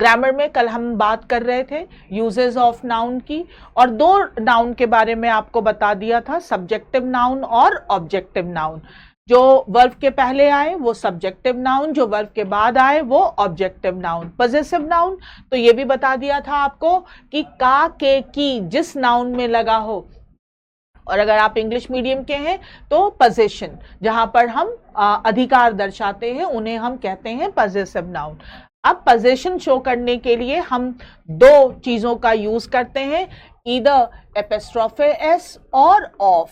Grammar में कल हम बात कर रहे थे यूजेस ऑफ नाउन की, और दो नाउन के बारे में आपको बता दिया था, सब्जेक्टिव नाउन और ऑब्जेक्टिव नाउन। जो वर्ब के पहले आए वो सब्जेक्टिव नाउन, जो वर्ब के बाद आए वो ऑब्जेक्टिव नाउन। पॉजेसिव नाउन तो ये भी बता दिया था आपको कि का, के, की जिस नाउन में लगा हो, और अगर आप इंग्लिश मीडियम के हैं तो पोजीशन, जहां पर हम अधिकार दर्शाते हैं उन्हें हम कहते हैं पॉजेसिव नाउन। अब पोजीशन शो करने के लिए हम दो चीजों का यूज करते हैं, ईदर एपिस्ट्रोफे एस और ऑफ,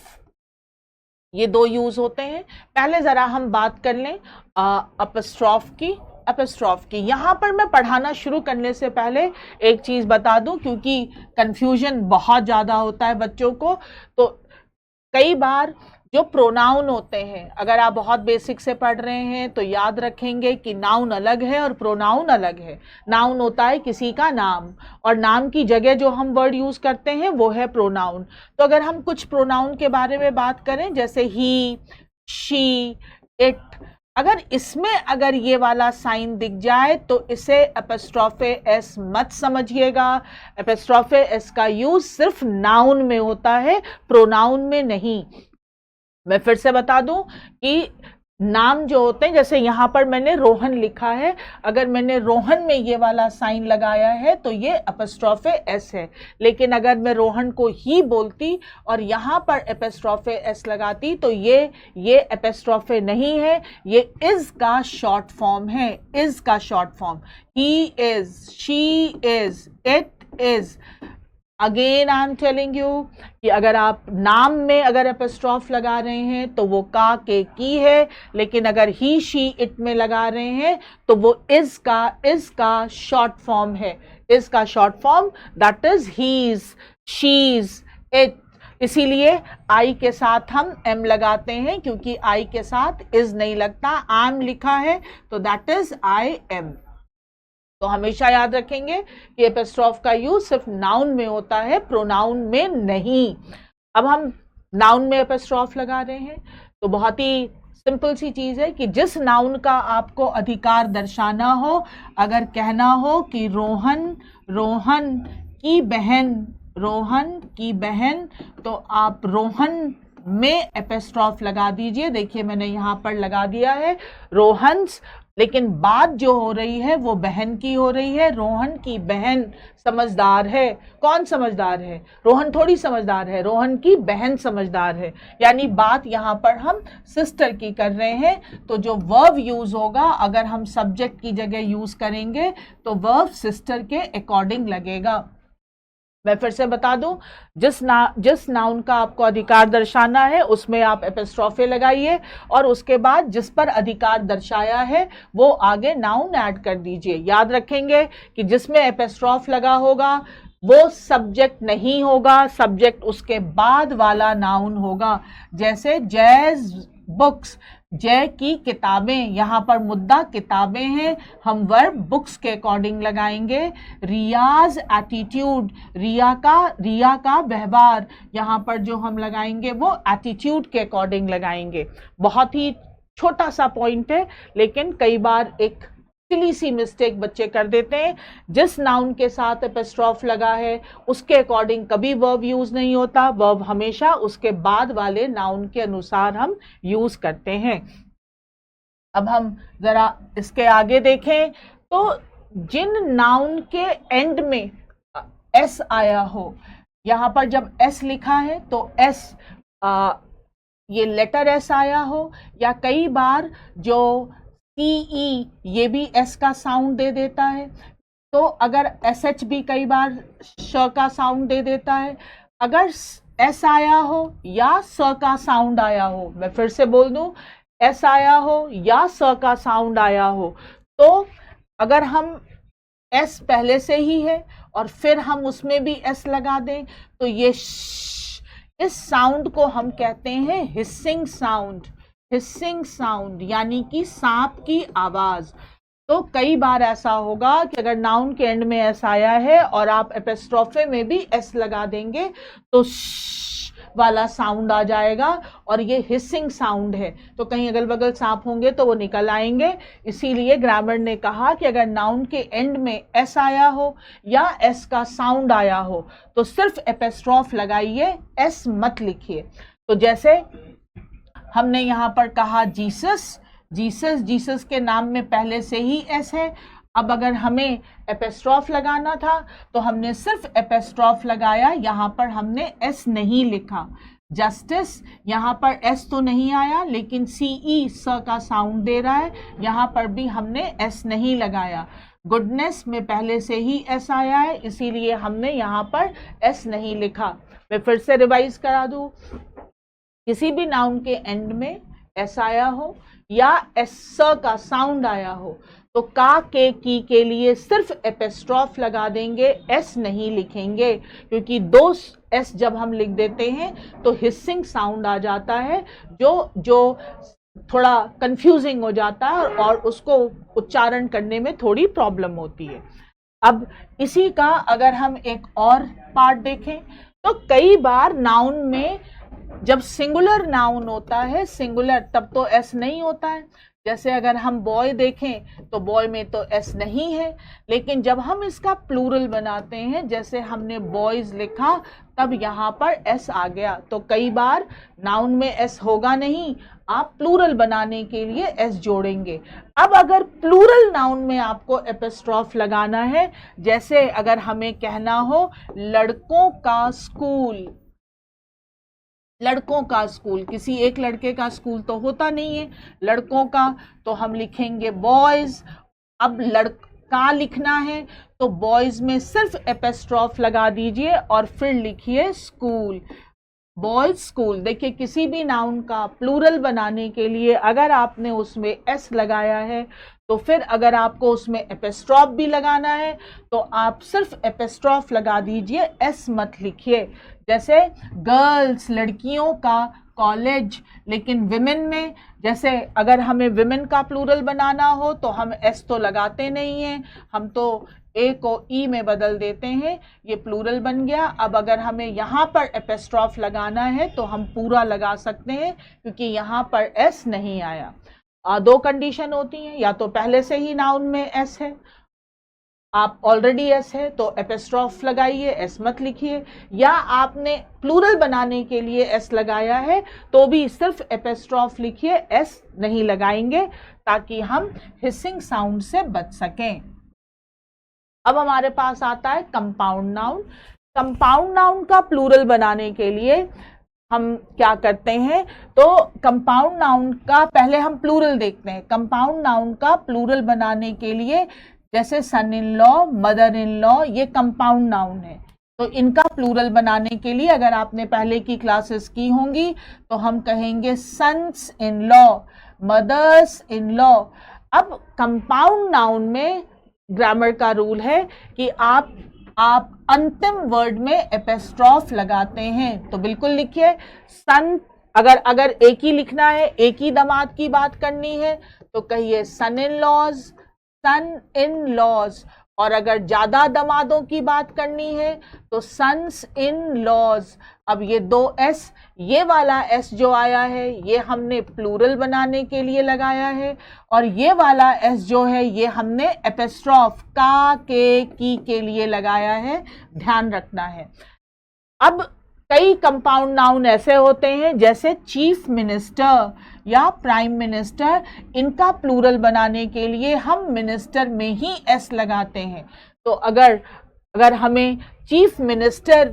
ये दो यूज होते हैं। पहले जरा हम बात कर लें एपिस्ट्रोफ की। एपिस्ट्रोफ की यहां पर मैं पढ़ाना शुरू करने से पहले एक चीज बता दूं, क्योंकि कंफ्यूजन बहुत ज्यादा होता है बच्चों को। तो कई बार जो प्रोनाउन होते हैं, अगर आप बहुत बेसिक से पढ़ रहे हैं तो याद रखेंगे कि नाउन अलग है और प्रोनाउन अलग है। नाउन होता है किसी का नाम, और नाम की जगह जो हम वर्ड यूज करते हैं वो है प्रोनाउन। तो अगर हम कुछ प्रोनाउन के बारे में बात करें, जैसे ही, शी, इट, अगर इसमें अगर ये वाला साइन दिख जाए तो इसे एपिस्ट्रोफे एस मत समझिएगा। एपिस्ट्रोफे एस का यूज सिर्फ नाउन में होता है, प्रोनाउन में नहीं। मैं फिर से बता दूं कि नाम जो होते हैं, जैसे यहां पर मैंने रोहन लिखा है, अगर मैंने रोहन में ये वाला साइन लगाया है तो ये एपिस्ट्रोफे एस है। लेकिन अगर मैं रोहन को ही बोलती और यहां पर एपिस्ट्रोफे एस लगाती तो ये एपिस्ट्रोफे नहीं है, ये इज का शॉर्ट फॉर्म है, इज का short form. He is, she is, it is. Again I am telling you कि अगर आप नाम में अगर एपिस्ट्रोफ लगा रहे हैं तो वो का, के, की है, लेकिन अगर ही, शी, इट में लगा रहे हैं तो वो इज का शॉर्ट फॉर्म है, इज का short form, that is he's, she's, it. इसीलिए आई के साथ हम एम लगाते हैं, क्योंकि आई के साथ इज नहीं लगता, एम लिखा है तो दैट इज आई एम। तो हमेशा याद रखेंगे कि एपिस्ट्रोफ का यूज सिर्फ नाउन में होता है, प्रोनाउन में नहीं। अब हम नाउन में एपिस्ट्रोफ लगा रहे हैं तो बहुत ही सिंपल सी चीज है कि जिस नाउन का आपको अधिकार दर्शाना हो, अगर कहना हो कि रोहन, रोहन की बहन, रोहन की बहन, तो आप रोहन में एपिस्ट्रोफ लगा दीजिए। देखिए मैंने यहां पर लगा दिया है रोहन्स, लेकिन बात जो हो रही है वो बहन की हो रही है। रोहन की बहन समझदार है। कौन समझदार है? रोहन थोड़ी समझदार है, रोहन की बहन समझदार है। यानी बात यहाँ पर हम सिस्टर की कर रहे हैं। तो जो वर्ब यूज होगा, अगर हम सब्जेक्ट की जगह यूज करेंगे तो वर्ब सिस्टर के अकॉर्डिंग लगेगा। मैं फिर से बता दूं, जिस नाउन का आपको अधिकार दर्शाना है उसमें आप एपिस्ट्रोफे लगाइए, और उसके बाद जिस पर अधिकार दर्शाया है वो आगे नाउन ऐड कर दीजिए। याद रखेंगे कि जिसमें एपिस्ट्रोफ लगा होगा वो सब्जेक्ट नहीं होगा, सब्जेक्ट उसके बाद वाला नाउन होगा। जैसे जैज बुक्स, जय की किताबें, यहाँ पर मुद्दा किताबें हैं, हम वर्ब बुक्स के अकॉर्डिंग लगाएंगे। रियाज एटीट्यूड, रिया का व्यवहार, यहाँ पर जो हम लगाएंगे वो एटीट्यूड के अकॉर्डिंग लगाएंगे। बहुत ही छोटा सा पॉइंट है, लेकिन कई बार एक सिली सी मिस्टेक बच्चे कर देते हैं। जिस नाउन के साथ एपिस्ट्रोफ लगा है उसके अकॉर्डिंग कभी वर्ब यूज नहीं होता, वर्ब हमेशा उसके बाद वाले नाउन के अनुसार हम यूज करते हैं। अब हम जरा इसके आगे देखें तो जिन नाउन के एंड में एस आया हो, यहां पर जब एस लिखा है तो एस ये लेटर एस आया हो, या कई बार जो ई ये भी एस का साउंड दे देता है, तो अगर एस एच भी कई बार श का साउंड दे देता है। अगर एस आया हो या स का साउंड आया हो, मैं फिर से बोल दूं, एस आया हो या स का साउंड आया हो, तो अगर हम एस पहले से ही है और फिर हम उसमें भी एस लगा दें तो ये इस साउंड को हम कहते हैं हिसिंग साउंड। हिसिंग साउंड यानी कि सांप की आवाज। तो कई बार ऐसा होगा कि अगर नाउन के एंड में एस आया है और आप एपिस्ट्रोफे में भी एस लगा देंगे तो वाला साउंड आ जाएगा, और ये हिसिंग साउंड है, तो कहीं अगल बगल सांप होंगे तो वो निकल आएंगे। इसीलिए ग्रामर ने कहा कि अगर नाउन के एंड में एस आया हो या एस का साउंड आया हो तो सिर्फ एपिस्ट्रोफ लगाइए, एस मत लिखिए। तो जैसे हमने यहाँ पर कहा जीसस, जीसस, जीसस के नाम में पहले से ही एस है। अब अगर हमें एपिस्ट्रोफ लगाना था तो हमने सिर्फ एपिस्ट्रोफ लगाया, यहाँ पर हमने एस नहीं लिखा। जस्टिस, यहाँ पर एस तो नहीं आया लेकिन सीई स का साउंड दे रहा है, यहाँ पर भी हमने एस नहीं लगाया। गुडनेस में पहले से ही एस आया है, इसीलिए हमने यहाँ पर एस नहीं लिखा। मैं फिर से रिवाइज करा दूँ, किसी भी नाउन के एंड में एस आया हो या एस स का साउंड आया हो तो का, के, की के लिए सिर्फ एपिस्ट्रोफ लगा देंगे, एस नहीं लिखेंगे, क्योंकि दो एस जब हम लिख देते हैं तो हिसिंग साउंड आ जाता है जो थोड़ा कंफ्यूजिंग हो जाता है और उसको उच्चारण करने में थोड़ी प्रॉब्लम होती है। अब इसी का अगर हम एक और पार्ट देखें तो कई बार नाउन में जब सिंगुलर नाउन होता है, सिंगुलर, तब तो एस नहीं होता है। जैसे अगर हम बॉय देखें तो बॉय में तो एस नहीं है, लेकिन जब हम इसका प्लूरल बनाते हैं, जैसे हमने बॉयज लिखा तब यहाँ पर एस आ गया। तो कई बार नाउन में एस होगा नहीं, आप प्लूरल बनाने के लिए एस जोड़ेंगे। अब अगर प्लूरल नाउन में आपको एपिस्ट्रोफ लगाना है, जैसे अगर हमें कहना हो लड़कों का स्कूल, लड़कों का स्कूल, किसी एक लड़के का स्कूल तो होता नहीं है, लड़कों का, तो हम लिखेंगे बॉयज। अब लड़का लिखना है तो बॉयज में सिर्फ एपिस्ट्रोफ लगा दीजिए और फिर लिखिए स्कूल, बॉयज स्कूल। देखिए किसी भी नाउन का प्लूरल बनाने के लिए अगर आपने उसमें एस लगाया है तो फिर अगर आपको उसमें एपिस्ट्रोफ भी लगाना है तो आप सिर्फ एपिस्ट्रोफ लगा दीजिए, एस मत लिखिए। जैसे गर्ल्स, लड़कियों का कॉलेज, लेकिन विमेन में, जैसे अगर हमें विमेन का प्लूरल बनाना हो तो हम एस तो लगाते नहीं हैं, हम तो ए को ई में बदल देते हैं, ये प्लूरल बन गया। अब अगर हमें यहाँ पर एपिस्ट्रोफ लगाना है तो हम पूरा लगा सकते हैं क्योंकि यहाँ पर एस नहीं आया। दो कंडीशन होती हैं, या तो पहले से ही नाउन में एस है, आप ऑलरेडी एस है तो एपिस्ट्रोफ लगाइए, एस मत लिखिए, या आपने प्लूरल बनाने के लिए एस लगाया है तो भी सिर्फ एपिस्ट्रोफ लिखिए, एस नहीं लगाएंगे ताकि हम हिसिंग साउंड से बच सकें। अब हमारे पास आता है कंपाउंड नाउन। कंपाउंड नाउन का प्लूरल बनाने के लिए हम क्या करते हैं, तो कंपाउंड नाउन का पहले हम प्लूरल देखते हैं। कंपाउंड नाउन का प्लूरल बनाने के लिए जैसे son in law, mother in law, ये कंपाउंड नाउन है, तो इनका प्लूरल बनाने के लिए अगर आपने पहले की क्लासेस की होंगी तो हम कहेंगे sons in law, mothers in law. अब कंपाउंड नाउन में ग्रामर का रूल है कि आप अंतिम वर्ड में एपिस्ट्रोफ लगाते हैं, तो बिल्कुल लिखिए सन। अगर एक ही लिखना है, एक ही दामाद की बात करनी है तो कहिए सन in laws, sun in laws, और अगर ज्यादा दामादों की बात करनी है तो सन्स इन लॉज। अब ये दो एस, ये वाला एस जो आया है ये हमने प्लूरल बनाने के लिए लगाया है, और ये वाला एस जो है ये हमने एपिस्ट्रोफ का, के, की के लिए लगाया है, ध्यान रखना है। अब कई कंपाउंड नाउन ऐसे होते हैं जैसे चीफ मिनिस्टर या प्राइम मिनिस्टर, इनका प्लूरल बनाने के लिए हम मिनिस्टर में ही एस लगाते हैं। तो अगर हमें चीफ मिनिस्टर,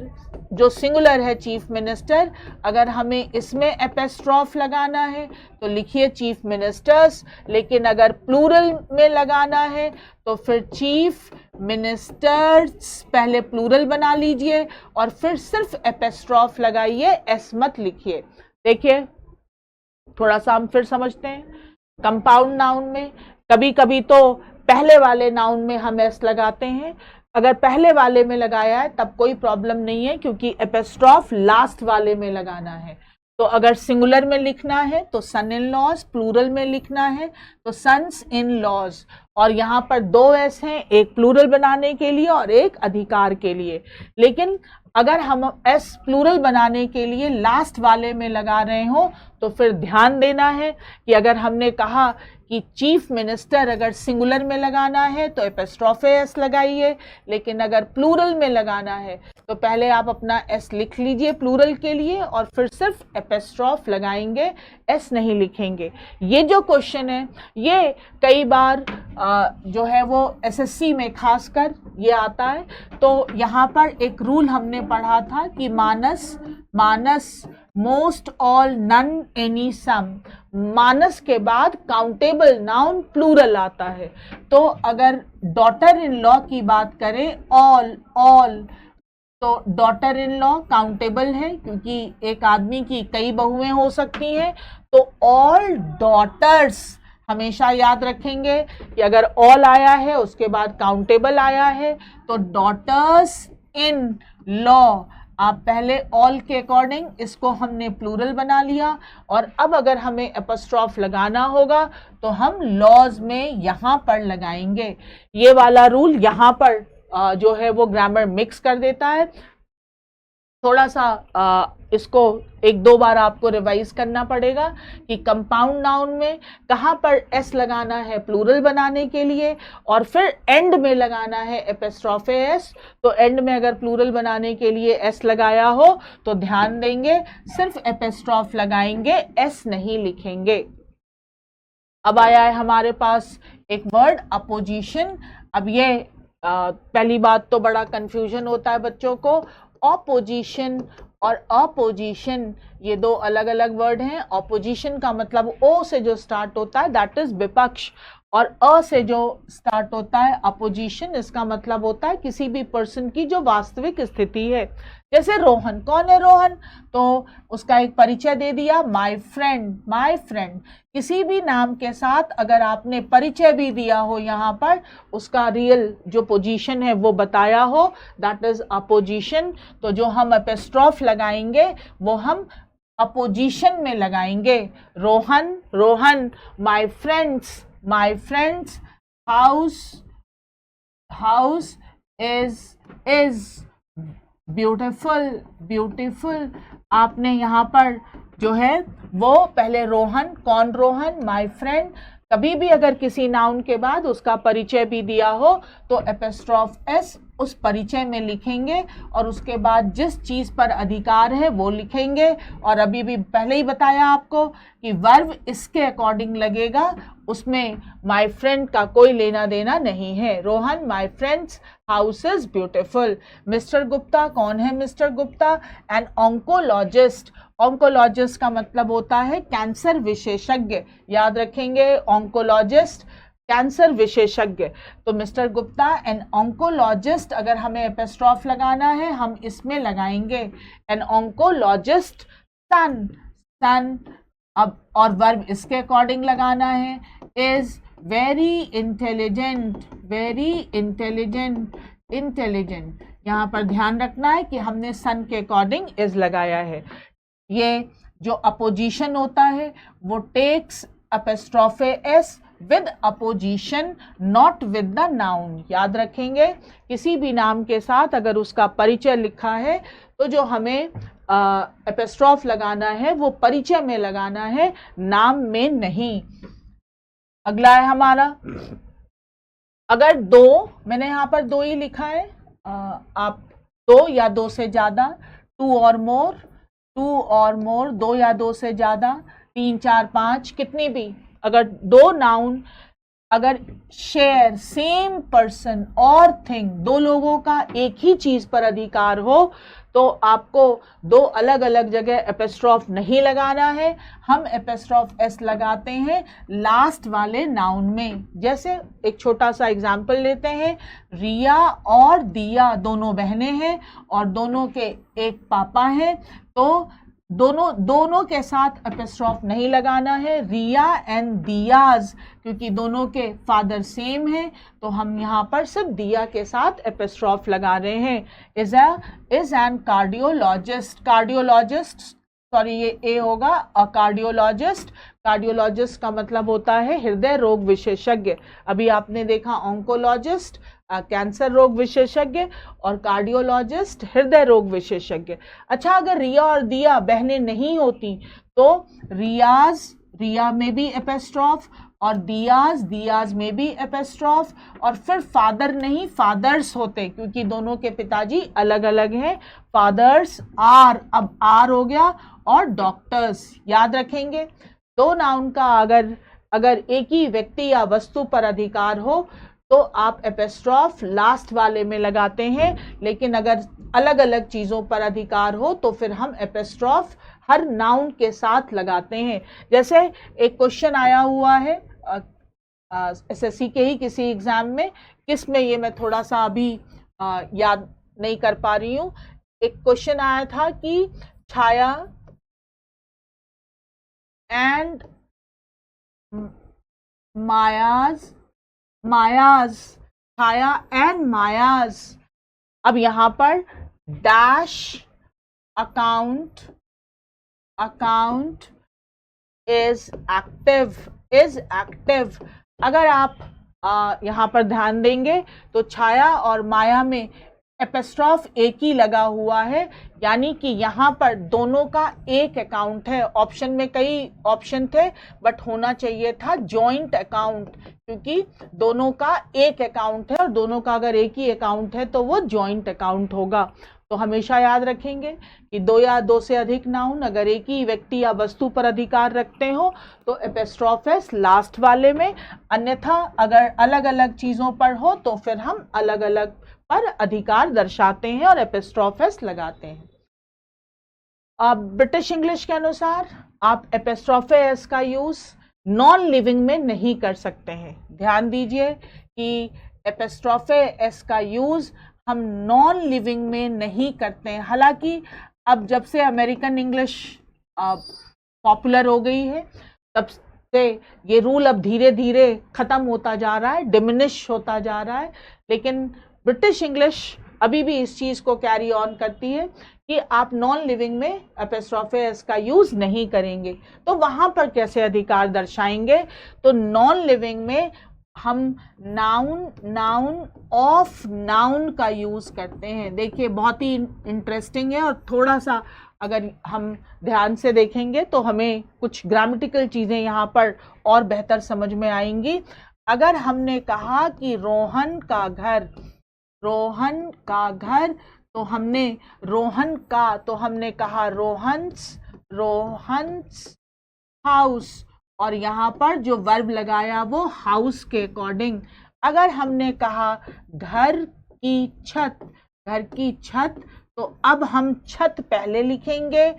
जो सिंगुलर है चीफ मिनिस्टर, अगर हमें इसमें एपिस्ट्रोफ लगाना है तो लिखिए चीफ मिनिस्टर्स, लेकिन अगर प्लूरल में लगाना है तो फिर चीफ मिनिस्टर्स पहले प्लूरल बना लीजिए और फिर सिर्फ एपिस्ट्रोफ लगाइए, एस मत लिखिए। देखिए थोड़ा सा हम फिर समझते हैं। कंपाउंड नाउन में कभी कभी तो पहले वाले नाउन में हम एस लगाते हैं, अगर पहले वाले में लगाया है तब कोई प्रॉब्लम नहीं है क्योंकि एपिस्ट्रोफ लास्ट वाले में लगाना है। तो अगर सिंगुलर में लिखना है तो सन इन लॉज, प्लूरल में लिखना है तो सन्स इन लॉज। और यहाँ पर दो एस हैं, एक प्लूरल बनाने के लिए और एक अधिकार के लिए। लेकिन अगर हम एस प्लूरल बनाने के लिए लास्ट वाले में लगा रहे हो तो फिर ध्यान देना है कि अगर हमने कहा कि चीफ मिनिस्टर अगर सिंगुलर में लगाना है तो एपिस्ट्रोफ एस लगाइए, लेकिन अगर प्लूरल में लगाना है तो पहले आप अपना एस लिख लीजिए प्लूरल के लिए और फिर सिर्फ एपिस्ट्रोफ लगाएंगे, एस नहीं लिखेंगे। ये जो क्वेश्चन है ये कई बार जो है वो एसएससी में खासकर ये आता है। तो यहाँ पर एक रूल हमने पढ़ा था कि मानस, मानस, मोस्ट, ऑल, नन, एनी, सम, मानस के बाद काउंटेबल नाउन प्लूरल आता है। तो अगर डॉटर इन लॉ की बात करें, ऑल, ऑल, तो डॉटर इन लॉ काउंटेबल है क्योंकि एक आदमी की कई बहुएं हो सकती हैं। तो ऑल डॉटर्स, हमेशा याद रखेंगे कि अगर ऑल आया है उसके बाद काउंटेबल आया है तो डॉटर्स इन लॉ, आप पहले ऑल के अकॉर्डिंग इसको हमने प्लूरल बना लिया और अब अगर हमें एपिस्ट्रोफ लगाना होगा तो हम लॉज में यहाँ पर लगाएंगे। ये वाला रूल यहाँ पर जो है वो ग्रामर मिक्स कर देता है। थोड़ा सा इसको एक दो बार आपको रिवाइज करना पड़ेगा कि कंपाउंड नाउन में कहाँ पर एस लगाना है प्लूरल बनाने के लिए और फिर एंड में लगाना है एपिस्ट्रोफ एस। तो एंड में अगर प्लूरल बनाने के लिए एस लगाया हो तो ध्यान देंगे सिर्फ एपिस्ट्रोफ लगाएंगे, एस नहीं लिखेंगे। अब आया है हमारे पास एक वर्ड अपोजिशन। अब ये पहली बात तो बड़ा कंफ्यूजन होता है बच्चों को, ऑपोजिशन और अपोजिशन ये दो अलग अलग वर्ड हैं। ऑपोजिशन का मतलब ओ से जो स्टार्ट होता है दैट इज विपक्ष, और अ से जो स्टार्ट होता है अपोजिशन, इसका मतलब होता है किसी भी पर्सन की जो वास्तविक स्थिति है। जैसे रोहन, कौन है रोहन? तो उसका एक परिचय दे दिया, माय फ्रेंड, माय फ्रेंड। किसी भी नाम के साथ अगर आपने परिचय भी दिया हो यहाँ पर, उसका रियल जो पोजीशन है वो बताया हो, दैट इज अपोजिशन। तो जो हम एपिस्ट्रोफ लगाएंगे वो हम अपोजिशन में लगाएंगे। Rohan, Rohan, my friends, my friend's house is beautiful, beautiful। आपने यहाँ पर जो है वो पहले रोहन, कौन रोहन? my friend। कभी भी अगर किसी नाउन के बाद उसका परिचय भी दिया हो तो एपिस्ट्रोफ एस उस परिचय में लिखेंगे और उसके बाद जिस चीज पर अधिकार है वो लिखेंगे। और अभी भी पहले ही बताया आपको कि वर्ब इसके अकॉर्डिंग लगेगा, उसमें माय फ्रेंड का कोई लेना देना नहीं है। Rohan, my friend's house is beautiful. Mister Gupta, कौन है mister Gupta? An oncologist. Oncologist का मतलब होता है कैंसर विशेषज्ञ, याद रखेंगे, ऑन्कोलॉजिस्ट कैंसर विशेषज्ञ। तो मिस्टर गुप्ता एन ऑन्कोलॉजिस्ट, अगर हमें एपिस्ट्रोफ लगाना है हम इसमें लगाएंगे एन ऑन्कोलॉजिस्ट सन, सन। अब और वर्ब इसके अकॉर्डिंग लगाना है, is very intelligent, very intelligent, intelligent. यहाँ पर ध्यान रखना है कि हमने सन के अकॉर्डिंग इज लगाया है। ये जो अपोजिशन होता है वो takes apostrophe s with apposition, not with the noun. याद रखेंगे किसी भी नाम के साथ अगर उसका परिचय लिखा है तो जो हमें एपिस्ट्रोफ लगाना है वो परिचय में लगाना है, नाम में नहीं। अगला है हमारा, अगर दो, मैंने यहाँ पर दो ही लिखा है, आप दो या दो से ज्यादा, टू और मोर, टू और मोर, दो या दो से ज्यादा, तीन, चार, पांच, कितनी भी, अगर दो नाउन अगर शेयर सेम पर्सन और थिंग, दो लोगों का एक ही चीज पर अधिकार हो तो आपको दो अलग अलग जगह एपिस्ट्रोफ नहीं लगाना है। हम एपिस्ट्रोफ एस लगाते हैं लास्ट वाले नाउन में। जैसे एक छोटा सा एग्जाम्पल लेते हैं, रिया और दिया दोनों बहनें हैं और दोनों के एक पापा हैं, तो दोनों के साथ एपिस्ट्रोफ नहीं लगाना है, रिया एंड दियाज, क्योंकि दोनों के फादर सेम हैं तो हम यहाँ पर सिर्फ दिया के साथ एपिस्ट्रोफ लगा रहे हैं। Is an cardiologist, cardiologist sorry ये ए होगा, अ कार्डियोलॉजिस्ट। कार्डियोलॉजिस्ट का मतलब होता है हृदय रोग विशेषज्ञ। अभी आपने देखा ऑन्कोलॉजिस्ट कैंसर रोग विशेषज्ञ और कार्डियोलॉजिस्ट हृदय रोग विशेषज्ञ। अच्छा, अगर रिया और दिया बहनें नहीं होती तो रियाज, रिया में भी एपिस्ट्रॉफ, और दियाज, दियाज में भी एपिस्ट्रॉफ, और फिर फादर नहीं फादर्स होते क्योंकि दोनों के पिताजी अलग अलग हैं। फादर्स आर, अब आर हो गया, और डॉक्टर्स। याद रखेंगे दो नाउन का अगर एक ही व्यक्ति या वस्तु पर अधिकार हो तो आप एपिस्ट्रॉफ लास्ट वाले में लगाते हैं, लेकिन अगर अलग अलग चीजों पर अधिकार हो तो फिर हम एपिस्ट्रॉफ हर नाउन के साथ लगाते हैं। जैसे एक क्वेश्चन आया हुआ है एसएससी के ही किसी एग्जाम में, किस में ये मैं थोड़ा सा अभी याद नहीं कर पा रही हूँ। एक क्वेश्चन आया था कि छाया and Maya's, Maya's, Chhaya and Maya's. अब यहां पर dash account, account is active, is active. अगर आप यहां पर ध्यान देंगे तो छाया और माया में एपिस्ट्रॉफ एक ही लगा हुआ है, यानी कि यहाँ पर दोनों का एक अकाउंट है। ऑप्शन में कई ऑप्शन थे बट होना चाहिए था जॉइंट अकाउंट, क्योंकि दोनों का एक अकाउंट है और दोनों का अगर एक ही अकाउंट है तो वो जॉइंट अकाउंट होगा। तो हमेशा याद रखेंगे कि दो या दो से अधिक नाउन अगर एक ही व्यक्ति या वस्तु पर अधिकार रखते हो तो एपिस्ट्रॉफ एस लास्ट वाले में, अन्यथा अगर अलग अलग चीजों पर हो तो फिर हम अलग अलग पर अधिकार दर्शाते हैं और एपिस्ट्रॉफ एस लगाते हैं। अब ब्रिटिश इंग्लिश के अनुसार आप एपिस्ट्रॉफ एस का यूज नॉन लिविंग में नहीं कर सकते हैं। ध्यान दीजिए कि एपिस्ट्रॉफ एस का यूज हम नॉन लिविंग में नहीं करते हैं। हालांकि अब जब से अमेरिकन इंग्लिश पॉपुलर हो गई है तब से ये रूल अब धीरे धीरे खत्म होता जा रहा है, डिमिनिश होता जा रहा है, लेकिन ब्रिटिश इंग्लिश अभी भी इस चीज को कैरी ऑन करती है कि आप नॉन लिविंग में एपिस्ट्रॉफ एस का यूज नहीं करेंगे। तो वहां पर कैसे अधिकार दर्शाएंगे? तो नॉन लिविंग में हम नाउन, नाउन ऑफ नाउन का यूज करते हैं। देखिए बहुत ही इंटरेस्टिंग है, और थोड़ा सा अगर हम ध्यान से देखेंगे तो हमें कुछ ग्रामेटिकल चीजें यहाँ पर और बेहतर समझ में आएंगी। अगर हमने कहा कि रोहन का घर, रोहन का घर, तो हमने रोहन का, तो हमने कहा रोहन्स, रोहन्स हाउस, और यहाँ पर जो वर्ब लगाया वो हाउस के अकॉर्डिंग। अगर हमने कहा घर की छत, घर की छत, तो अब हम छत पहले लिखेंगे,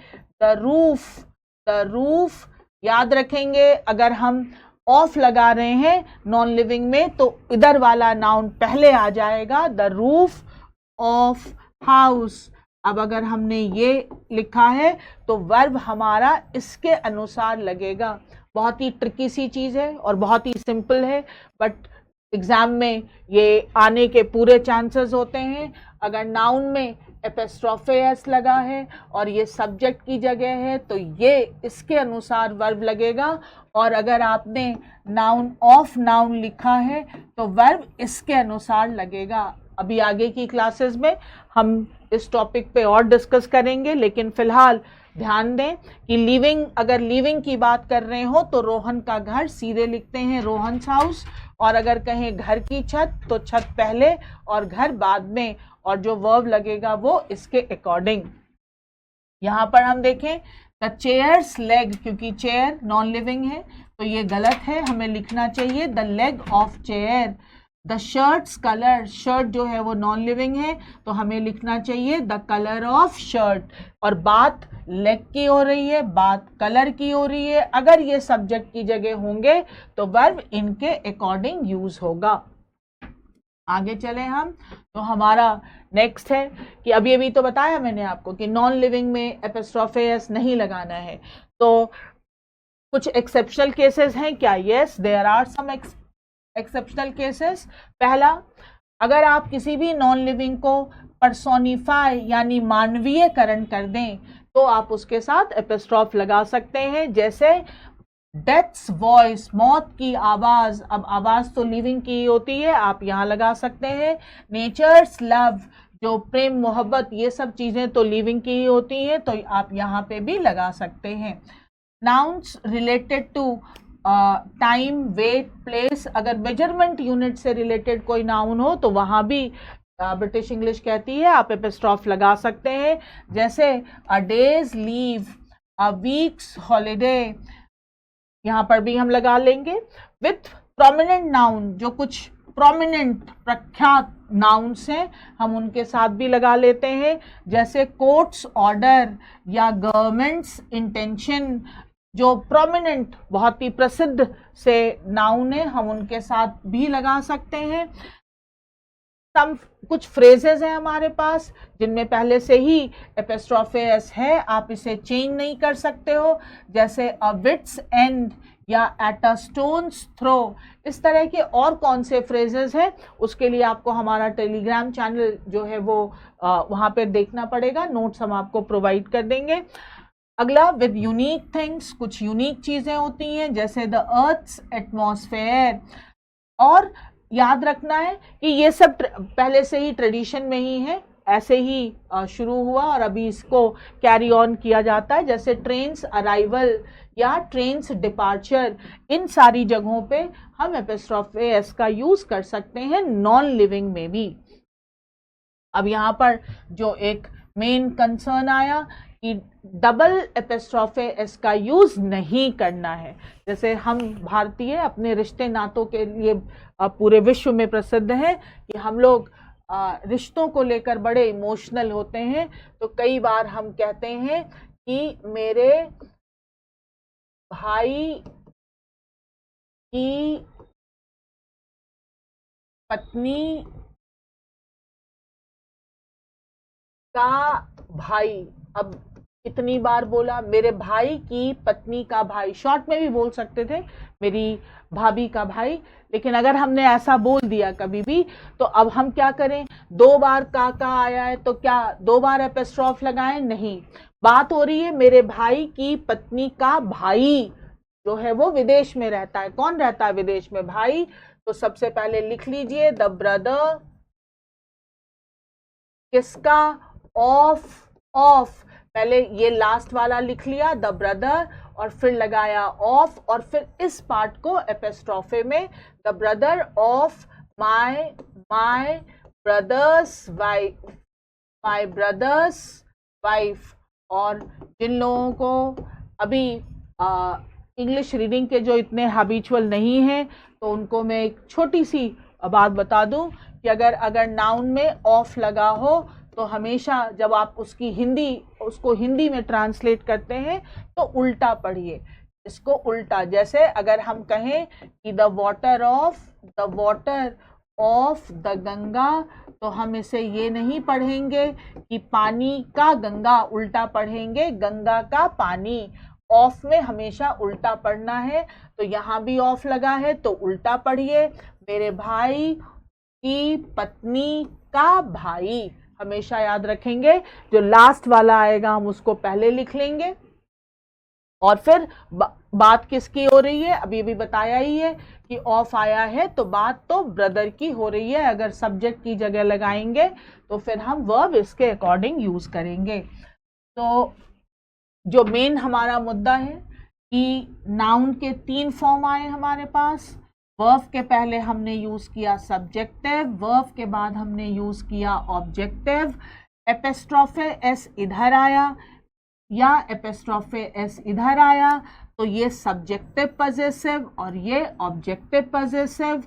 द रूफ, द रूफ। याद रखेंगे अगर हम ऑफ लगा रहे हैं नॉन लिविंग में तो इधर वाला नाउन पहले आ जाएगा, द रूफ ऑफ हाउस। अब अगर हमने ये लिखा है तो वर्ब हमारा इसके अनुसार लगेगा। बहुत ही ट्रिकी सी चीज है और बहुत ही सिंपल है, बट एग्जाम में ये आने के पूरे चांसेस होते हैं। अगर नाउन में एपिस्ट्रॉफ एस लगा है और ये सब्जेक्ट की जगह है तो ये इसके अनुसार वर्ब लगेगा, और अगर आपने नाउन ऑफ नाउन लिखा है तो वर्ब इसके अनुसार लगेगा। अभी आगे की क्लासेस में हम इस टॉपिक पे और डिस्कस करेंगे, लेकिन फिलहाल ध्यान दें कि लिविंग, अगर लिविंग की बात कर रहे हो तो रोहन का घर सीधे लिखते हैं रोहन्स हाउस, और अगर कहें घर की छत तो छत पहले और घर बाद में, और जो वर्ब लगेगा वो इसके अकॉर्डिंग। यहाँ पर हम देखें द चेयर्स लेग, क्योंकि चेयर नॉन लिविंग है तो ये गलत है, हमें लिखना चाहिए the leg of chair. The shirts colour, shirt जो है वो नॉन लिविंग है तो हमें लिखना चाहिए द कलर ऑफ शर्ट। और बात लेग की हो रही है, बात कलर की हो रही है, अगर ये सब्जेक्ट की जगह होंगे तो वर्ब इनके अकॉर्डिंग यूज होगा। आगे चले हम, तो हमारा नेक्स्ट है कि अभी अभी तो बताया मैंने आपको कि नॉन लिविंग में एपिस्ट्रॉफ एस नहीं लगाना है। तो कुछ एक्सेप्शनल केसेस हैं क्या? Yes, there are some exceptional cases. पहला, अगर आप किसी भी नॉन लिविंग को पर्सोनिफाई यानी मानवीयकरण कर दें तो आप उसके साथ एपिस्ट्रॉफ लगा सकते हैं, जैसे डेथ्स वॉइस, मौत की आवाज। अब आवाज तो लिविंग की होती है, आप यहाँ लगा सकते हैं। नेचर्स लव, जो प्रेम मोहब्बत ये सब चीजें तो लिविंग की ही होती हैं, तो आप यहाँ पे भी लगा सकते हैं। Nouns related to time, weight, place, अगर मेजरमेंट यूनिट से रिलेटेड कोई नाउन हो तो वहां भी ब्रिटिश इंग्लिश कहती है आप एपिस्ट्रॉफ लगा सकते हैं, जैसे अ डेज लीव, अ वीक्स हॉलीडे, यहाँ पर भी हम लगा लेंगे। विथ प्रोमिनेंट नाउन, जो कुछ प्रोमिनेंट प्रख्यात नाउन्स हैं हम उनके साथ भी लगा लेते हैं, जैसे कोर्ट्स ऑर्डर या गवर्नमेंट्स इंटेंशन, जो प्रोमिनेंट बहुत ही प्रसिद्ध से नाउन है हम उनके साथ भी लगा सकते हैं। कुछ फ्रेजेस हैं हमारे पास जिनमें पहले से ही एपिस्ट्रॉफ एस है, आप इसे चेंज नहीं कर सकते हो, जैसे अ विट्स एंड या एट अ स्टोन्स थ्रो। इस तरह के और कौन से फ्रेजेस हैं उसके लिए आपको हमारा टेलीग्राम चैनल जो है वो वहां पे देखना पड़ेगा, नोट्स हम आपको प्रोवाइड कर देंगे। अगला, विद यूनिक थिंग्स, कुछ यूनिक चीजें होती हैं, जैसे द अर्थ्स एटमॉस्फेयर। और याद रखना है कि ये सब पहले से ही ट्रेडिशन में ही है, ऐसे ही शुरू हुआ और अभी इसको कैरी ऑन किया जाता है, जैसे ट्रेन्स अराइवल या ट्रेन्स डिपार्चर, इन सारी जगहों पे हम एपिस्ट्रॉफ एस का यूज कर सकते हैं नॉन लिविंग में भी। अब यहाँ पर जो एक मेन कंसर्न आया कि डबल एपिस्ट्रॉफ एस का यूज नहीं करना है। जैसे हम भारतीय अपने रिश्ते नातों के लिए पूरे विश्व में प्रसिद्ध हैं कि हम लोग रिश्तों को लेकर बड़े इमोशनल होते हैं, तो कई बार हम कहते हैं कि मेरे भाई की पत्नी का भाई। अब इतनी बार बोला मेरे भाई की पत्नी का भाई, शॉर्ट में भी बोल सकते थे मेरी भाभी का भाई, लेकिन अगर हमने ऐसा बोल दिया कभी भी तो अब हम क्या करें, दो बार का आया है तो क्या दो बार एपिस्ट्रॉफ लगाएं? नहीं, बात हो रही है मेरे भाई की पत्नी का भाई जो है वो विदेश में रहता है। कौन रहता है विदेश में? भाई। तो सबसे पहले लिख लीजिए द ब्रदर, किसका? ऑफ, पहले ये लास्ट वाला लिख लिया द ब्रदर और फिर लगाया ऑफ, और फिर इस पार्ट को एपिस्ट्रॉफे में the brother of my brother's wife. और जिन लोगों को अभी इंग्लिश रीडिंग के जो इतने हैबिचुअल नहीं हैं तो उनको मैं एक छोटी सी बात बता दूं कि अगर नाउन में ऑफ लगा हो तो हमेशा जब आप उसको हिंदी में ट्रांसलेट करते हैं तो उल्टा पढ़िए, इसको उल्टा। जैसे अगर हम कहें कि the water of the Ganga, तो हम इसे ये नहीं पढ़ेंगे कि पानी का गंगा, उल्टा पढ़ेंगे गंगा का पानी। ऑफ में हमेशा उल्टा पढ़ना है, तो यहाँ भी ऑफ लगा है तो उल्टा पढ़िए, मेरे भाई की पत्नी का भाई। हमेशा याद रखेंगे, जो लास्ट वाला आएगा हम उसको पहले लिख लेंगे। और फिर बात किसकी हो रही है? अभी भी बताया ही है कि ऑफ आया है तो बात तो ब्रदर की हो रही है। अगर सब्जेक्ट की जगह लगाएंगे तो फिर हम वर्ब इसके अकॉर्डिंग यूज करेंगे। तो जो मेन हमारा मुद्दा है कि नाउन के 3 फॉर्म आए हमारे पास। वर्ब के पहले हमने यूज किया सब्जेक्टिव, वर्ब के बाद हमने यूज किया ऑब्जेक्टिव। एपिस्ट्रॉफे एस इधर आया या एपिस्ट्रॉफे एस इधर आया तो ये सब्जेक्टिव पॉजेसिव और ये ऑब्जेक्टिव पॉजेसिव।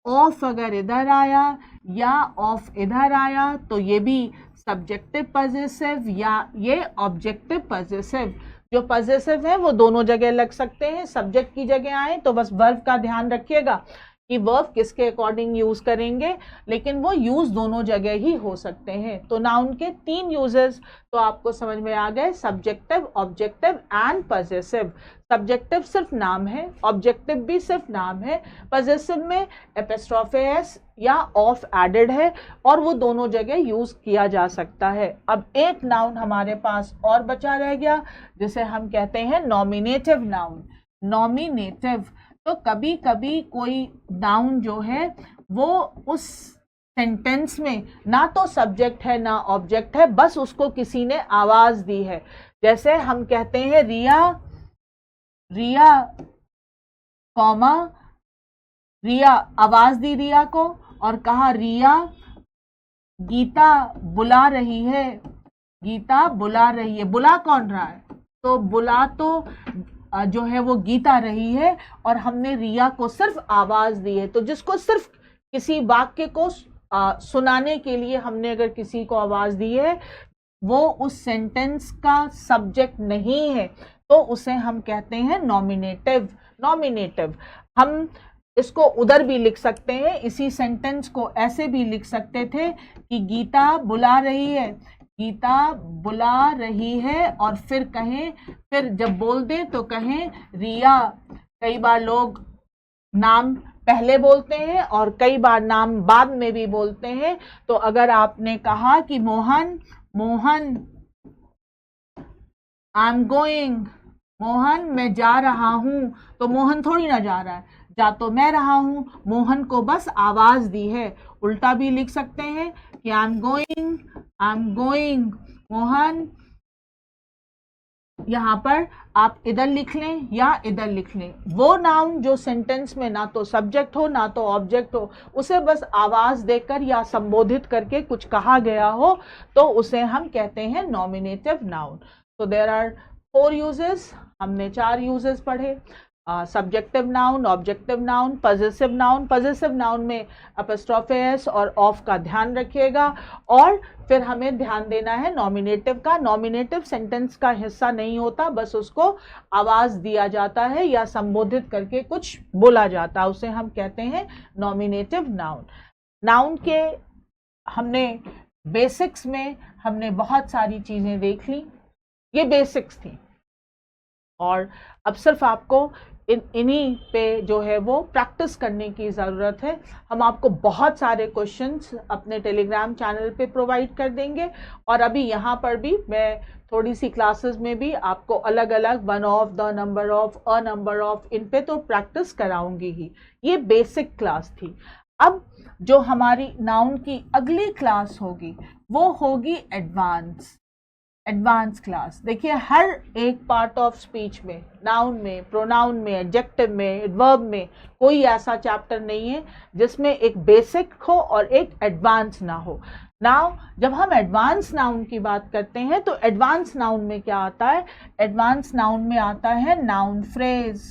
ऑफ अगर इधर आया या ऑफ इधर आया तो ये भी सब्जेक्टिव पॉजेसिव या ये ऑब्जेक्टिव पॉजेसिव। जो पॉजेसिव है वो दोनों जगह लग सकते हैं, सब्जेक्ट की जगह आए तो बस वर्ब का ध्यान रखिएगा कि वर्ब किसके अकॉर्डिंग यूज करेंगे, लेकिन वो यूज दोनों जगह ही हो सकते हैं। तो नाउन के 3 यूजेस तो आपको समझ में आ गए, subjective, objective and possessive. Subjective सिर्फ नाम है, ऑब्जेक्टिव भी सिर्फ नाम है, पजेसिव में एपिस्ट्रोफे एस या ऑफ एडेड है और वो दोनों जगह यूज किया जा सकता है। अब एक नाउन हमारे पास और बचा रह गया जिसे हम कहते हैं नॉमिनेटिव नाउन। नॉमिनेटिव तो कभी कभी कोई नाउन जो है वो उस सेंटेंस में ना तो सब्जेक्ट है ना ऑब्जेक्ट है, बस उसको किसी ने आवाज दी है। जैसे हम कहते हैं रिया, रिया कॉमा रिया, आवाज दी रिया को और कहा रिया गीता बुला रही है, गीता बुला रही है। बुला कौन रहा है? तो बुला तो जो है वो गीता रही है और हमने रिया को सिर्फ आवाज दी है। तो जिसको सिर्फ किसी वाक्य को सुनाने के लिए हमने अगर किसी को आवाज दी है, वो उस सेंटेंस का सब्जेक्ट नहीं है, तो उसे हम कहते हैं नॉमिनेटिव। नॉमिनेटिव हम इसको उधर भी लिख सकते हैं, इसी सेंटेंस को ऐसे भी लिख सकते थे कि गीता बुला रही है, गीता बुला रही है और फिर कहें, फिर जब बोल दें तो कहें रिया। कई बार लोग नाम पहले बोलते हैं और कई बार नाम बाद में भी बोलते हैं। तो अगर आपने कहा कि Mohan, Mohan I am going, Mohan मैं जा रहा हूं, तो मोहन थोड़ी ना जा रहा है, जा तो मैं रहा हूं, मोहन को बस आवाज दी है। उल्टा भी लिख सकते हैं कि I am going, I am going Mohan. यहां पर आप इधर लिख लें या इधर लिख लें। वो नाउन जो सेंटेंस में ना तो सब्जेक्ट हो ना तो ऑब्जेक्ट हो, उसे बस आवाज देकर या संबोधित करके कुछ कहा गया हो, तो उसे हम कहते हैं नॉमिनेटिव नाउन। तो देयर आर 4 यूजेस, हमने 4 यूजेस पढ़े, subjective noun, objective noun, possessive noun. Possessive noun में एपिस्ट्रोफे एस और ऑफ का ध्यान रखिएगा। और फिर हमें ध्यान देना है नॉमिनेटिव का। नॉमिनेटिव सेंटेंस का हिस्सा नहीं होता, बस उसको आवाज दिया जाता है या संबोधित करके कुछ बोला जाता है, उसे हम कहते हैं नॉमिनेटिव नाउन। नाउन के हमने बेसिक्स में हमने बहुत सारी चीजें देख ली, ये बेसिक्स थी, और अब सिर्फ आपको इन्हीं पे जो है वो प्रैक्टिस करने की ज़रूरत है। हम आपको बहुत सारे क्वेश्चंस अपने टेलीग्राम चैनल पे प्रोवाइड कर देंगे, और अभी यहाँ पर भी मैं थोड़ी सी क्लासेस में भी आपको अलग अलग one of, the number of, a number of, इन पे तो प्रैक्टिस कराऊंगी ही। ये बेसिक क्लास थी। अब जो हमारी नाउन की अगली क्लास होगी वो होगी एडवांस। Advance class. देखिए हर एक पार्ट ऑफ स्पीच में, नाउन में, प्रोनाउन में, एडजेक्टिव में, एडवर्ब में, कोई ऐसा चैप्टर नहीं है जिसमें एक बेसिक हो और एक एडवांस ना हो। नाउ जब हम एडवांस नाउन की बात करते हैं तो एडवांस नाउन में क्या आता है? एडवांस नाउन में आता है नाउन फ्रेज।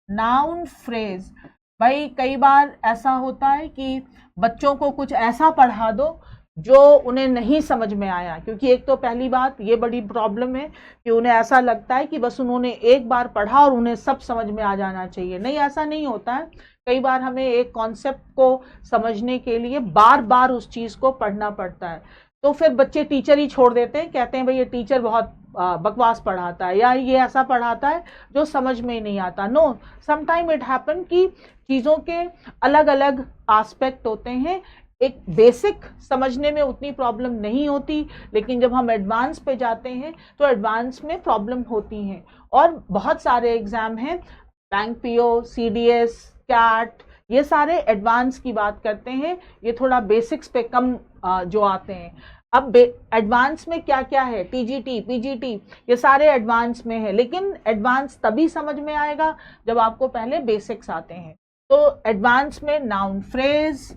नाउन फ्रेज भाई कई बार ऐसा होता है कि बच्चों को कुछ ऐसा पढ़ा दो जो उन्हें नहीं समझ में आया, क्योंकि एक तो पहली बात ये बड़ी प्रॉब्लम है कि उन्हें ऐसा लगता है कि बस उन्होंने एक बार पढ़ा और उन्हें सब समझ में आ जाना चाहिए। नहीं, ऐसा नहीं होता है। कई बार हमें एक कॉन्सेप्ट को समझने के लिए बार बार उस चीज़ को पढ़ना पड़ता है, तो फिर बच्चे टीचर ही छोड़ देते हैं, कहते हैं भाई ये टीचर बहुत बकवास पढ़ाता है या ये ऐसा पढ़ाता है जो समझ में ही नहीं आता। नो, समटाइम इट हैपन कि चीज़ों के अलग अलग एस्पेक्ट होते हैं। एक बेसिक समझने में उतनी प्रॉब्लम नहीं होती, लेकिन जब हम एडवांस पे जाते हैं तो एडवांस में प्रॉब्लम होती हैं। और बहुत सारे एग्जाम हैं, बैंक पीओ, सीडीएस, कैट, ये सारे एडवांस की बात करते हैं, ये थोड़ा बेसिक्स पे कम जो आते हैं। अब एडवांस में क्या क्या है? टीजीटी, पीजीटी, ये सारे एडवांस में है, लेकिन एडवांस तभी समझ में आएगा जब आपको पहले बेसिक्स आते हैं। तो एडवांस में noun phrase,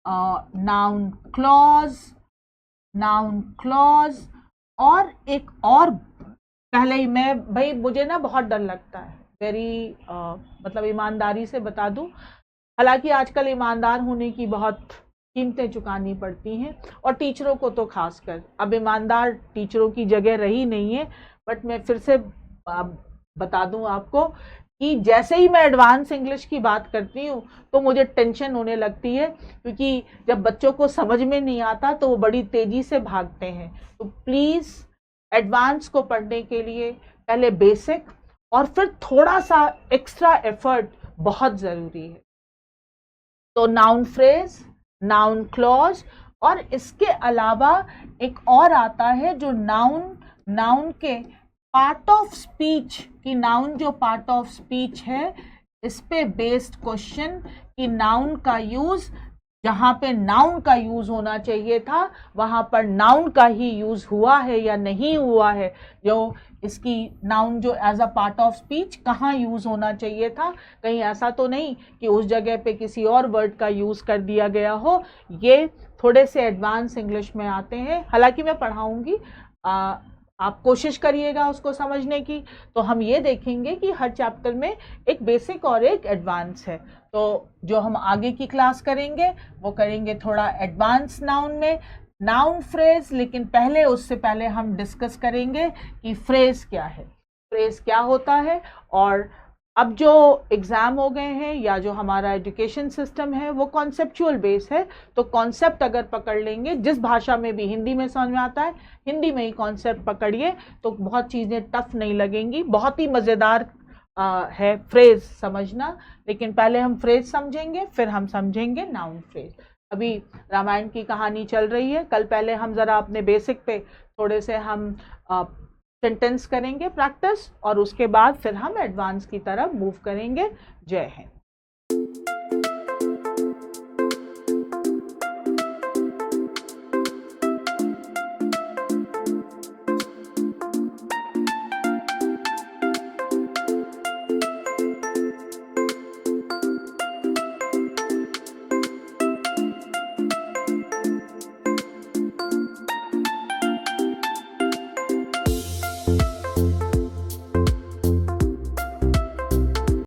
noun clause, noun clause, और एक और पहले ही मैं भाई मुझे ना बहुत डर लगता है, वेरी मतलब ईमानदारी से बता दूं, हालांकि आजकल ईमानदार होने की बहुत कीमतें चुकानी पड़ती हैं, और टीचरों को तो खासकर। अब ईमानदार टीचरों की जगह रही नहीं है, बट मैं फिर से बता दूं आपको कि जैसे ही मैं एडवांस इंग्लिश की बात करती हूँ तो मुझे टेंशन होने लगती है, क्योंकि जब बच्चों को समझ में नहीं आता तो वो बड़ी तेजी से भागते हैं। तो प्लीज़ एडवांस को पढ़ने के लिए पहले बेसिक और फिर थोड़ा सा एक्स्ट्रा एफर्ट बहुत ज़रूरी है। तो नाउन फ्रेज, नाउन क्लॉज, और इसके अलावा एक और आता है जो नाउन के पार्ट ऑफ स्पीच की, नाउन जो पार्ट ऑफ स्पीच है इस पे बेस्ड क्वेश्चन कि नाउन का यूज, जहां पे नाउन का यूज होना चाहिए था वहां पर नाउन का ही यूज हुआ है या नहीं हुआ है, जो इसकी नाउन जो as a part of speech कहाँ यूज होना चाहिए था, कहीं ऐसा तो नहीं कि उस जगह पे किसी और वर्ड का यूज कर दिया गया हो। ये थोड़े से एडवांस इंग्लिश में आते हैं, हालांकि मैं पढ़ाऊंगी, आप कोशिश करिएगा उसको समझने की। तो हम ये देखेंगे कि हर चैप्टर में एक बेसिक और एक एडवांस है। तो जो हम आगे की क्लास करेंगे वो करेंगे थोड़ा एडवांस नाउन में, नाउन फ्रेज, लेकिन पहले उससे पहले हम डिस्कस करेंगे कि फ्रेज क्या है, फ्रेज क्या होता है। और अब जो एग्ज़ाम हो गए हैं या जो हमारा एजुकेशन सिस्टम है वो कॉन्सेप्चुअल बेस है, तो कॉन्सेप्ट अगर पकड़ लेंगे, जिस भाषा में भी, हिंदी में समझ में आता है हिंदी में ही कॉन्सेप्ट पकड़िए तो बहुत चीज़ें टफ नहीं लगेंगी। बहुत ही मज़ेदार है फ्रेज समझना, लेकिन पहले हम फ्रेज समझेंगे फिर हम समझेंगे नाउन फ्रेज। अभी रामायण की कहानी चल रही है, कल पहले हम ज़रा अपने बेसिक पे थोड़े से हम सेंटेंस करेंगे प्रैक्टिस, और उसके बाद फिर हम एडवांस की तरफ मूव करेंगे। जय हिंद।